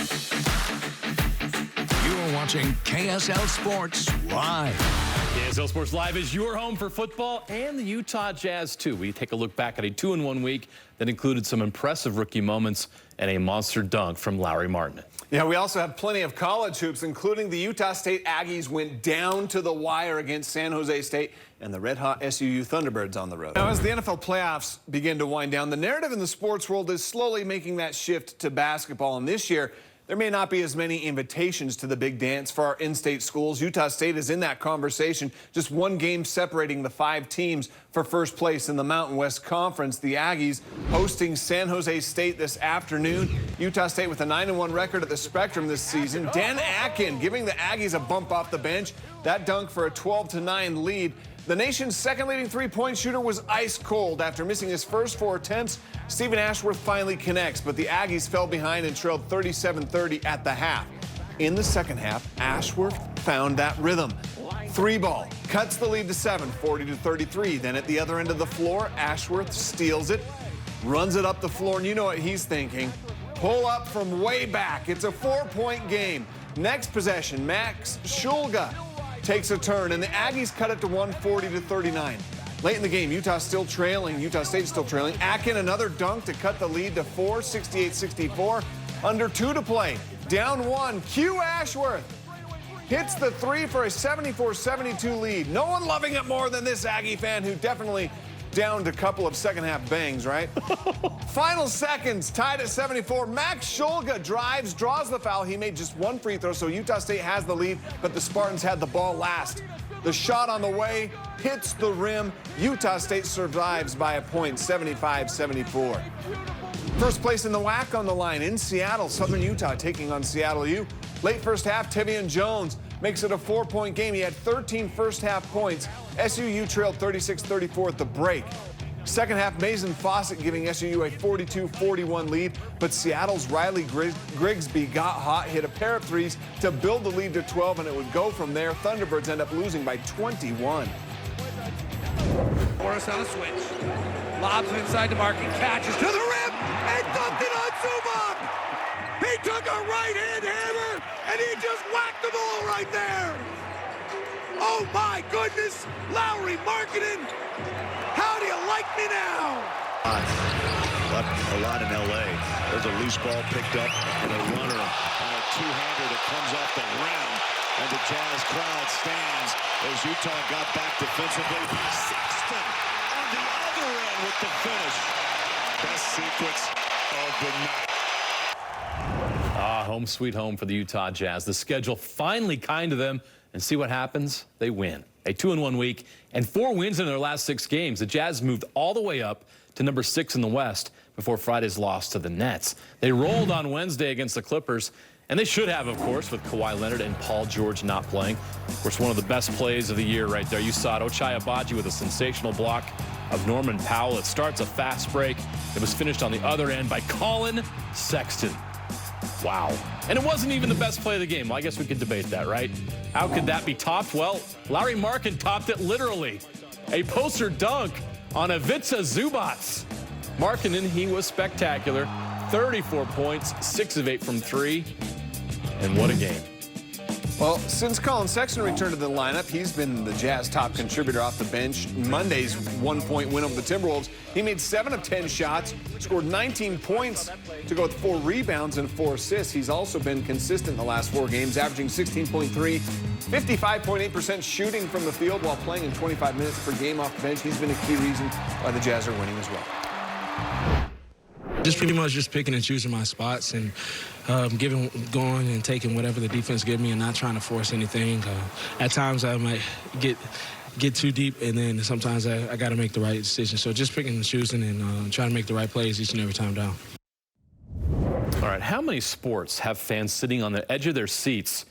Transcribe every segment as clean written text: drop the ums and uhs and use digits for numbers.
You are watching KSL Sports Live. KSL Sports Live is your home for football and the Utah Jazz, too. We take a look back at a 2-in-1 week that included some impressive rookie moments and a monster dunk from Lowry Martin. Yeah, we also have plenty of college hoops, including the Utah State Aggies went down to the wire against San Jose State and the red-hot SUU Thunderbirds on the road. Now, as the NFL playoffs begin to wind down, the narrative in the sports world is slowly making that shift to basketball. And this year, there may not be as many invitations to the big dance for our in-state schools. Utah State is in that conversation, just one game separating the 5 teams for first place in the Mountain West Conference. The Aggies hosting San Jose State this afternoon. Utah State with a 9-1 record at the Spectrum this season. Dan Atkin giving the Aggies a bump off the bench. That dunk for a 12-9 lead. The nation's second leading three-point shooter was ice cold. After missing his first 4 attempts, Stephen Ashworth finally connects, but the Aggies fell behind and trailed 37-30 at the half. In the second half, Ashworth found that rhythm. 3-ball cuts the lead to 7, 40-33. Then at the other end of the floor, Ashworth steals it, runs it up the floor, and you know what he's thinking. Pull up from way back. It's a 4-point game. Next possession, Max Shulga takes a turn, and the Aggies cut it to 140-39. Late in the game, Utah still trailing. Utah State still trailing. Atkin, another dunk to cut the lead to 4, 68-64. Under 2 to play. Down 1. Q Ashworth hits the 3 for a 74-72 lead. No one loving it more than this Aggie fan who definitely downed a couple of second-half bangs, right? Final seconds, tied at 74. Max Shulga drives, draws the foul. He made just 1 free throw, so Utah State has the lead, but the Spartans had the ball last. The shot on the way hits the rim. Utah State survives by a point, 75-74. First place in the WAC on the line in Seattle. Southern Utah taking on Seattle U. Late first half, Tevian Jones makes it a 4-point game. He had 13 first-half points. SUU trailed 36-34 at the break. Second half, Mason Fawcett giving SUU a 42-41 lead, but Seattle's Riley Grigsby got hot, hit a pair of threes to build the lead to 12, and it would go from there. Thunderbirds end up losing by 21. Morris on a switch. Lobs it inside the mark and catches to the rim and dunked it on Zubac. He took a right-hand hammer and he just whacked the ball right there. Oh my goodness, Lowry Marketing. How do you like me now? A lot in L.A. There's a loose ball picked up and a runner on a two-hander that comes off the rim. And the Jazz crowd stands as Utah got back defensively. Sexton on the other end with the finish. Best sequence of the night. Home sweet home for the Utah Jazz. The schedule finally kind to them, and see what happens? They win. A 2-in-1 week and 4 wins in their last 6 games. The Jazz moved all the way up to number 6 in the West before Friday's loss to the Nets. They rolled on Wednesday against the Clippers, and they should have, of course, with Kawhi Leonard and Paul George not playing. Of course, one of the best plays of the year right there. You saw it, Ochai Agbaji with a sensational block of Norman Powell. It starts a fast break. It was finished on the other end by Colin Sexton. Wow. And it wasn't even the best play of the game. Well, I guess we could debate that, right? How could that be topped? Well, Lowry Markin topped it literally. A poster dunk on Ivica Zubac. Markkanen, he was spectacular. 34 points, 6 of 8 from 3. And what a game. Well, since Colin Sexton returned to the lineup, he's been the Jazz top contributor off the bench. Monday's 1-point win over the Timberwolves. He made 7 of 10 shots, scored 19 points to go with 4 rebounds and 4 assists. He's also been consistent in the last 4 games, averaging 16.3, 55.8% shooting from the field while playing in 25 minutes per game off the bench. He's been a key reason why the Jazz are winning as well. Just pretty much just picking and choosing my spots and going and taking whatever the defense gives me and not trying to force anything. At times I might get too deep, and then sometimes I got to make the right decision. So just picking and choosing and trying to make the right plays each and every time down. All right, how many sports have fans sitting on the edge of their seats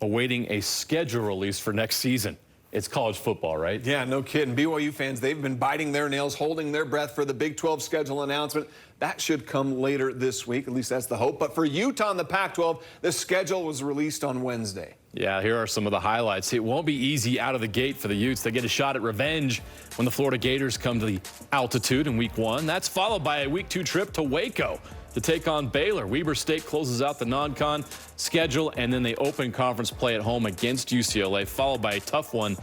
awaiting a schedule release for next season? It's college football, right? Yeah, no kidding. BYU fans, they've been biting their nails, holding their breath for the Big 12 schedule announcement. That should come later this week. At least that's the hope. But for Utah and the Pac-12, the schedule was released on Wednesday. Yeah, here are some of the highlights. It won't be easy out of the gate for the Utes. They get a shot at revenge when the Florida Gators come to the altitude in week 1. That's followed by a week 2 trip to Waco. to take on Baylor. Weber State closes out the non-con schedule, and then they open conference play at home against UCLA, followed by a tough one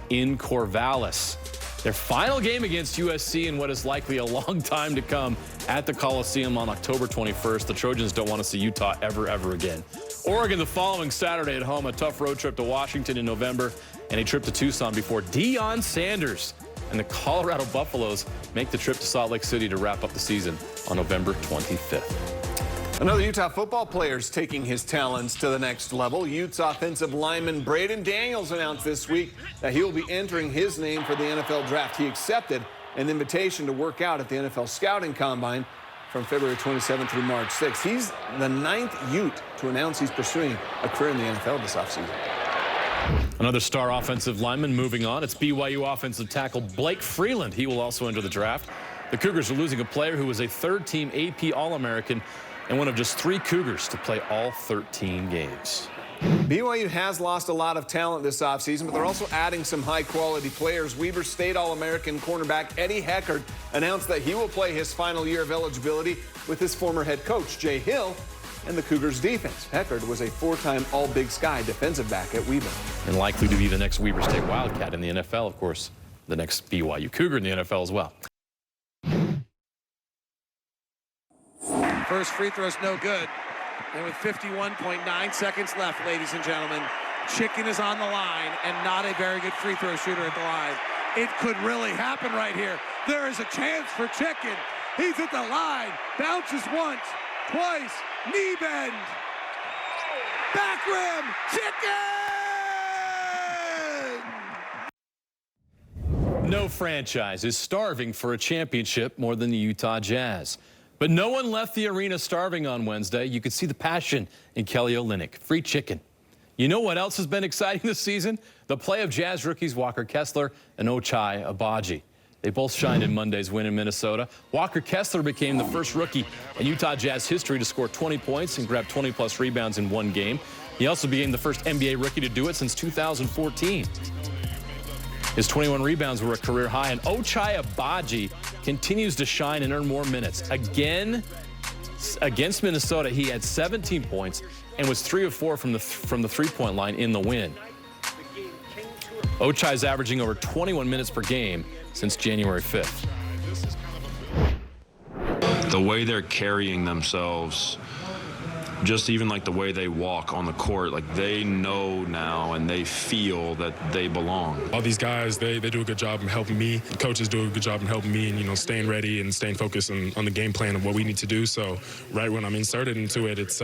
in Corvallis. Their final game against USC in what is likely a long time to come at the Coliseum on October 21st. The Trojans don't want to see Utah ever again. Oregon the following Saturday at home, a tough road trip to Washington in November, and a trip to Tucson before Deion Sanders and the Colorado Buffaloes make the trip to Salt Lake City to wrap up the season on November 25th. Another Utah football player is taking his talents to the next level. Utes offensive lineman Braden Daniels announced this week that he will be entering his name for the NFL draft. He accepted an invitation to work out at the NFL Scouting Combine from February 27th through March 6th. He's the 9th Ute to announce he's pursuing a career in the NFL this offseason. Another star offensive lineman moving on. It's BYU offensive tackle Blake Freeland. He will also enter the draft. The Cougars are losing a player who was a third-team AP All-American and one of just 3 Cougars to play all 13 games. BYU has lost a lot of talent this offseason, but they're also adding some high-quality players. Weber State All-American cornerback Eddie Heckard announced that he will play his final year of eligibility with his former head coach, Jay Hill, and the Cougars defense. Heckard was a 4-time All-Big Sky defensive back at Weber. And likely to be the next Weber State Wildcat in the NFL, of course, the next BYU Cougar in the NFL as well. First free throw's no good. And with 51.9 seconds left, ladies and gentlemen, Chicken is on the line and not a very good free throw shooter at the line. It could really happen right here. There is a chance for Chicken. He's at the line, bounces once, twice, knee bend, back rim, Chicken! No franchise is starving for a championship more than the Utah Jazz. But no one left the arena starving on Wednesday. You could see the passion in Kelly Olynyk. Free chicken. You know what else has been exciting this season? The play of Jazz rookies Walker Kessler and Ochai Agbaji. They both shined in Monday's win in Minnesota. Walker Kessler became the first rookie in Utah Jazz history to score 20 points and grab 20-plus rebounds in one game. He also became the first NBA rookie to do it since 2014. His 21 rebounds were a career high, and Ochai Agbaji continues to shine and earn more minutes. Again, against Minnesota, he had 17 points and was 3 of 4 from the three-point line in the win. Ochai's averaging over 21 minutes per game since January 5th. The way they're carrying themselves, just even like the way they walk on the court, like they know now and they feel that they belong. All these guys, they do a good job in helping me. The coaches do a good job in helping me and, you know, staying ready and staying focused on the game plan of what we need to do. So right when I'm inserted into it, it's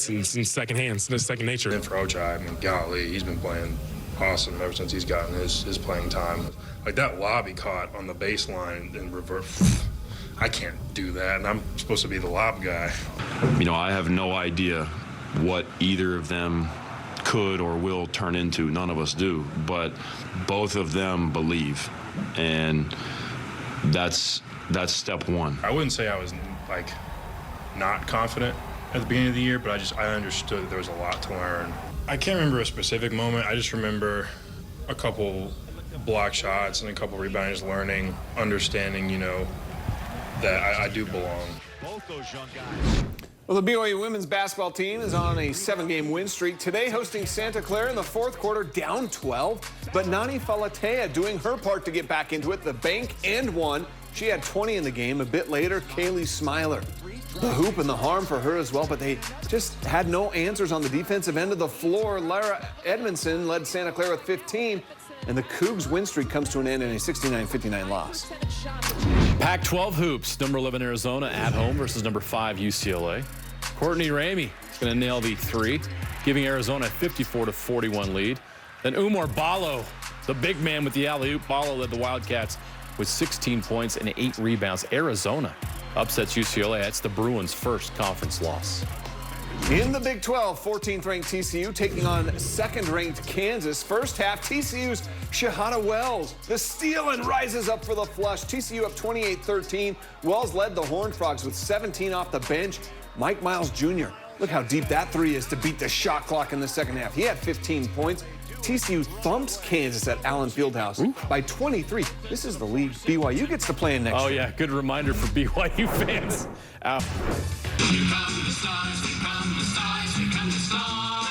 in second hands, it's second nature. And for Ochai, I mean, golly, he's been playing awesome ever since he's gotten his playing time. Like that lob he caught on the baseline in reverse. I can't do that, and I'm supposed to be the lob guy. You know, I have no idea what either of them could or will turn into. None of us do, but both of them believe, and that's step one. I wouldn't say I was like not confident at the beginning of the year, but I understood there was a lot to learn. I can't remember a specific moment. I just remember a couple block shots and a couple rebounds, learning, understanding, you know, that I do belong. Both those young guys. Well, the BYU women's basketball team is on a 7-game win streak. Today hosting Santa Clara in the fourth quarter, down 12. But Nani Falatea doing her part to get back into it. The bank and one. She had 20 in the game. A bit later, Kaylee Smiler. The hoop and the harm for her as well, but they just had no answers on the defensive end of the floor. Lara Edmondson led Santa Clara with 15. And the Cougs win streak comes to an end in a 69-59 loss. Pac-12 hoops. Number 11 Arizona at home versus number 5 UCLA. Courtney Ramey is going to nail the three, giving Arizona a 54-41 lead. Then Umar Ballo, the big man with the alley-oop. Ballo led the Wildcats with 16 points and 8 rebounds. Arizona upsets UCLA. That's the Bruins' first conference loss. In the Big 12, 14th-ranked TCU taking on 2nd-ranked Kansas. First half, TCU's Shahada Wells. The steal and rises up for the flush. TCU up 28-13. Wells led the Horned Frogs with 17 off the bench. Mike Miles Jr. Look how deep that three is to beat the shot clock in the second half. He had 15 points. TCU thumps Kansas at Allen Fieldhouse by 23. This is the league BYU gets to play in next year. Oh, yeah, good reminder for BYU fans. Here come the stars, here come the stars, here come the stars.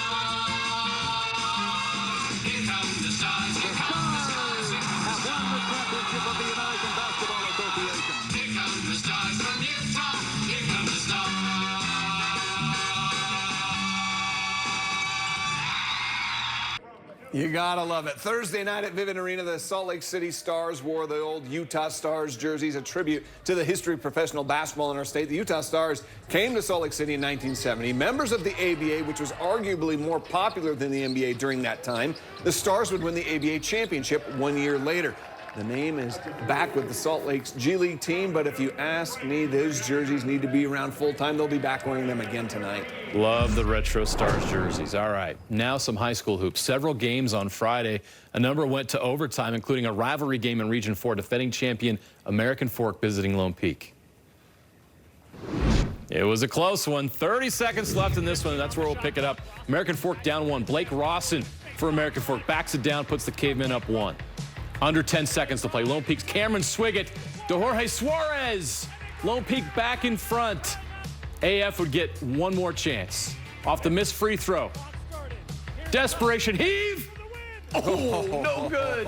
Here come the stars, here come the stars, here come the stars. Have won the championship of the American Basketball Association. Here come the stars from Utah, here come the stars. You gotta love it. Thursday night at Vivint Arena, the Salt Lake City Stars wore the old Utah Stars jerseys, a tribute to the history of professional basketball in our state. The Utah Stars came to Salt Lake City in 1970. Members of the ABA, which was arguably more popular than the NBA during that time, the Stars would win the ABA championship 1 year later. The name is back with the Salt Lake's G League team, but if you ask me, those jerseys need to be around full time. They'll be back wearing them again tonight. Love the retro Stars jerseys. All right, now some high school hoops. Several games on Friday. A number went to overtime, including a rivalry game in Region 4, defending champion American Fork visiting Lone Peak. It was a close one. 30 seconds left in this one, and that's where we'll pick it up. American Fork down 1. Blake Rawson for American Fork backs it down, puts the Cavemen up 1. Under 10 seconds to play. Lone Peak's Cameron Swiggett to Jorge Suarez. Lone Peak back in front. AF would get one more chance. Off the missed free throw. Desperation heave. Oh, no good.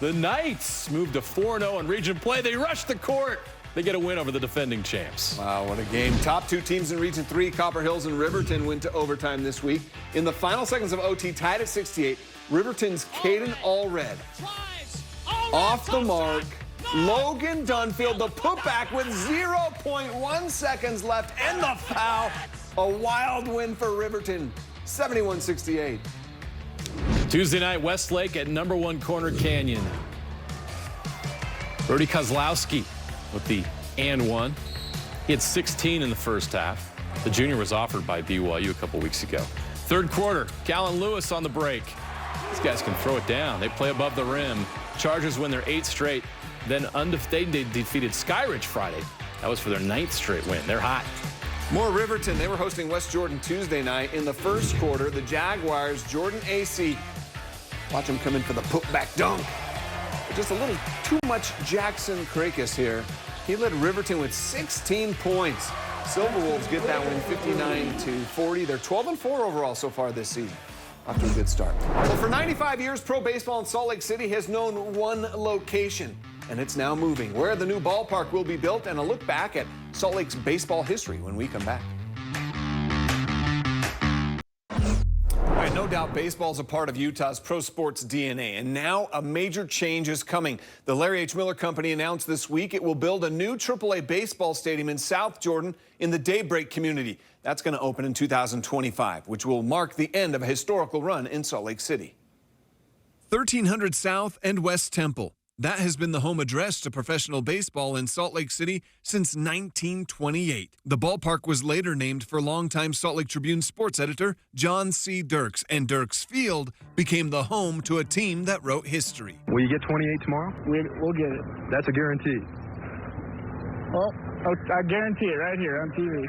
The Knights moved to 4-0 in region play. They rush the court. They get a win over the defending champs. Wow, what a game. Top two teams in Region 3, Copper Hills and Riverton, went to overtime this week. In the final seconds of OT, tied at 68, Riverton's Caden Allred. Off the mark, Logan Dunfield, the putback with 0.1 seconds left, and the foul. A wild win for Riverton, 71-68. Tuesday night, Westlake at #1 Corner Canyon. Rudy Kozlowski with the and one. He had 16 in the first half. The junior was offered by BYU a couple weeks ago. Third quarter, Callan Lewis on the break. These guys can throw it down. They play above the rim. Chargers win their 8th straight. Then they defeated Skyridge Friday. That was for their 9th straight win. They're hot. More Riverton. They were hosting West Jordan Tuesday night. In the first quarter, the Jaguars, Jordan AC. Watch him come in for the putback dunk. Just a little too much Jackson Krakis here. He led Riverton with 16 points. Silverwolves get that win 59-40. They're 12-4 overall so far this season. Off to a good start. Well, for 95 years, pro baseball in Salt Lake City has known one location, and it's now moving. Where the new ballpark will be built, and a look back at Salt Lake's baseball history when we come back. All right, no doubt baseball is a part of Utah's pro sports DNA, and now a major change is coming. The Larry H. Miller Company announced this week it will build a new AAA baseball stadium in South Jordan in the Daybreak community. That's going to open in 2025, which will mark the end of a historical run in Salt Lake City. 1300 South and West Temple. That has been the home address to professional baseball in Salt Lake City since 1928. The ballpark was later named for longtime Salt Lake Tribune sports editor John C. Dirks, and Dirks Field became the home to a team that wrote history. Will you get 28 tomorrow? We'll get it. That's a guarantee. Well, I guarantee it right here on TV.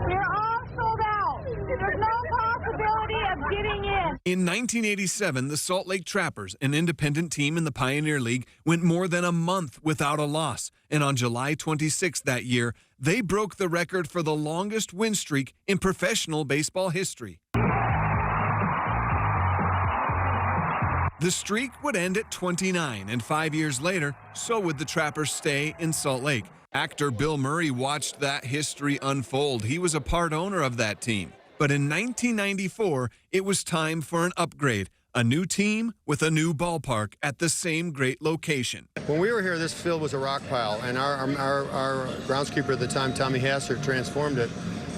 We're all sold out. There's no possibility of getting in. In 1987, the Salt Lake Trappers, an independent team in the Pioneer League, went more than a month without a loss. And on July 26th that year, they broke the record for the longest win streak in professional baseball history. The streak would end at 29, and 5 years later, so would the Trappers stay in Salt Lake. Actor Bill Murray watched that history unfold. He was a part owner of that team. But in 1994, it was time for an upgrade. A new team with a new ballpark at the same great location. When we were here, this field was a rock pile, and our groundskeeper at the time, Tommy Hassert, transformed it.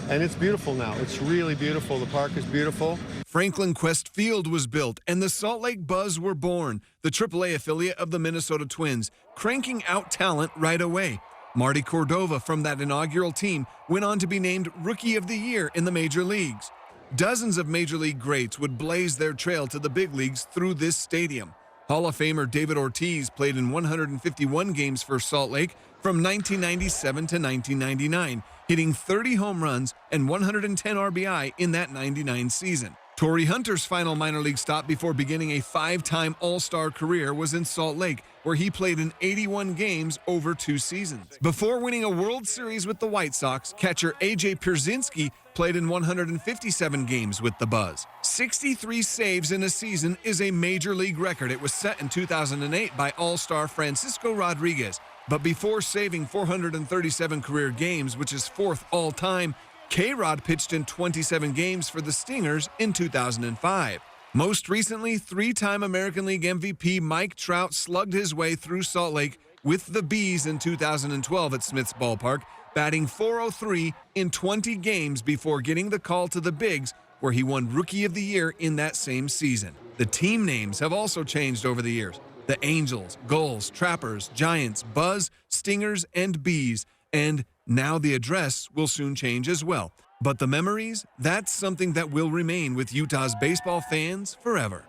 And it's beautiful now. It's really beautiful. The park is beautiful. Franklin Quest Field was built, and the Salt Lake Buzz were born, the AAA affiliate of the Minnesota Twins, cranking out talent right away. Marty Cordova from that inaugural team went on to be named Rookie of the Year in the major leagues. Dozens of major league greats would blaze their trail to the big leagues through this stadium. Hall of Famer David Ortiz played in 151 games for Salt Lake from 1997 to 1999, hitting 30 home runs and 110 RBI in that 99 season. Torrey Hunter's final minor league stop before beginning a 5-time All-Star career was in Salt Lake, where he played in 81 games over 2 seasons. Before winning a World Series with the White Sox, catcher A.J. Pierzynski played in 157 games with the Buzz. 63 saves in a season is a major league record. It was set in 2008 by All-Star Francisco Rodriguez. But before saving 437 career games, which is 4th all-time, K-Rod pitched in 27 games for the Stingers in 2005. Most recently, 3-time American League MVP Mike Trout slugged his way through Salt Lake with the Bees in 2012 at Smith's Ballpark, batting .403 in 20 games before getting the call to the Bigs, where he won Rookie of the Year in that same season. The team names have also changed over the years. The Angels, Gulls, Trappers, Giants, Buzz, Stingers, and Bees. And now the address will soon change as well. But the memories, that's something that will remain with Utah's baseball fans forever.